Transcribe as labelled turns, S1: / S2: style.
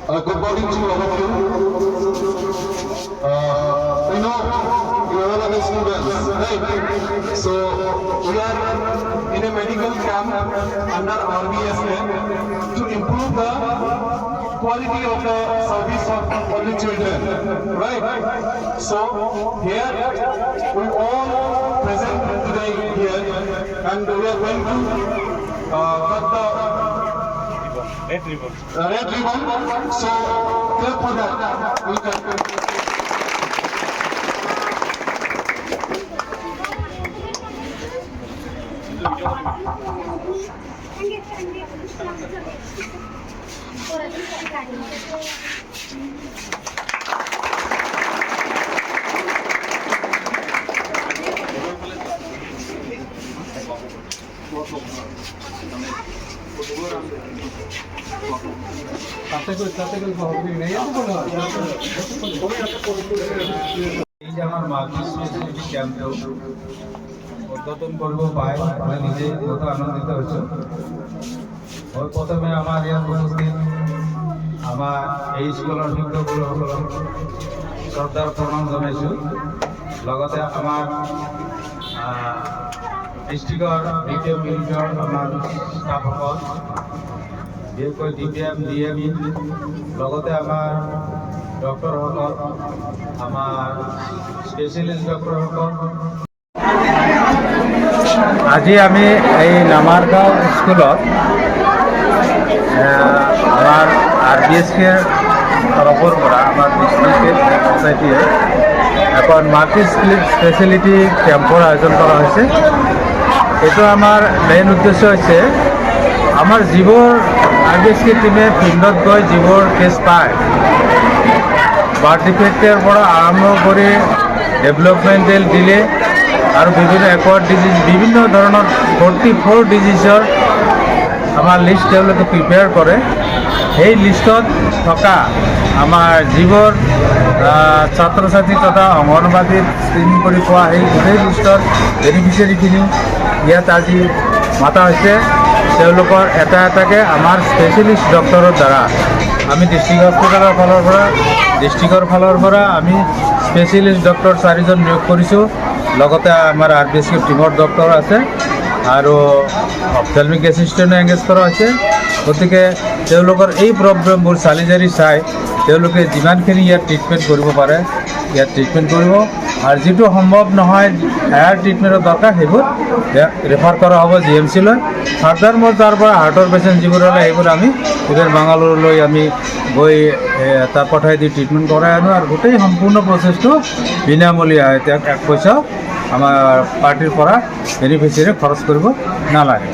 S1: Good morning to all of you. We know you all are students, right? So we are in a medical camp under RBSN to improve the quality of the service of the children, right? So here we all present today here, and we are going to cut the red ribbon. So clap for that.
S2: এই যে আমার multi speciality ক্যাম্পে উদ্বোধন করবো পাই আমি নিজে কত আনন্দিত হচ্ছি। ওই প্রথমে আমার ইয়াত উপস্থিত আমার এই স্কুলের শিক্ষকসকলক শ্ৰদ্ধাৰ প্ৰণাম জনাইছোঁ। লগতে আমাৰ ডিষ্ট্ৰিক্টৰ দ্বিতীয় ইউনিটৰ আমাৰ ষ্টাফসকল বিশেষকৈ DPM DME লগতে আমাৰ ডক্টৰসকল আমাৰ স্পেচিয়েলিষ্ট ডক্টৰসকল আজি আমি এই নামাৰগাঁও স্কুলত আমাৰ RBSKৰ তৰফৰ পৰা আমাৰ ডিষ্ট্ৰিক্ট ছ'চাইটিয়ে এখন মাল্টি স্পেচিয়েলিটি কেম্পৰ আয়োজন কৰা হৈছে। এইটো আমাৰ মেইন উদ্দেশ্য হৈছে আমাৰ যিবোৰ RBSK টিমে ফিল্ডত গৈ যিবোৰ কেছ পায় বাৰ্থ ডিফেক্টৰ পৰা আৰম্ভ কৰি ডেভেলপমেণ্টেল ডিলে আৰু বিভিন্ন একোয়াৰ্ড ডিজিজ বিভিন্ন ধৰণৰ 44 ডিজিজৰ আমাৰ লিষ্ট তেওঁলোকে প্ৰিপেয়াৰ কৰে। সেই লিষ্টত থকা আমাৰ যিবোৰ ছাত্ৰ ছাত্ৰী তথা অংগনবাদীত স্ক্ৰিনিং কৰি পোৱা সেই গোটেই লিষ্টৰ বেনিফিচিয়াৰীখিনি ইয়াত আজি মাতা হৈছে। তেওঁলোকৰ এটা এটাকৈ আমাৰ স্পেচিয়েলিষ্ট ডক্টৰৰ দ্বাৰা আমি ডিষ্ট্ৰিক্টৰ ফালৰ পৰা আমি স্পেচিয়েলিষ্ট ডক্টৰ 4জন নিয়োগ কৰিছোঁ। লগতে আমাৰ RBSK টিমৰ ডক্টৰ আছে আৰু অপথেলমিক এছিষ্টেণ্ট এংগেজ কৰা হৈছে। গতিকে তেওঁলোকৰ এই প্ৰব্লেমবোৰ চালি জাৰি চাই তেওঁলোকে যিমানখিনি ইয়াত ট্ৰিটমেণ্ট কৰিব পাৰে ইয়াত ট্ৰিটমেণ্ট কৰিব, আৰু যিটো সম্ভৱ নহয় হায়াৰ ট্ৰিটমেণ্টৰ দৰকাৰ সেইবোৰ ৰেফাৰ কৰা হ'ব GMC লৈ। ফাৰ্দাৰ মোৰ তাৰ পৰা হাৰ্টৰ পেচেণ্ট যিবোৰ হ'লে সেইবোৰ আমি ইভেন বাংগালোৰলৈ আমি গৈ তাত পঠাই দি ট্ৰিটমেণ্ট কৰাই আনো, আৰু গোটেই সম্পূৰ্ণ প্ৰচেছটো বিনামূলীয়া হয়। তেওঁক 1 পইচাও আমাৰ পাৰ্টিৰ পৰা বেনিফিচিয়াৰী খৰচ কৰিব নালাগে।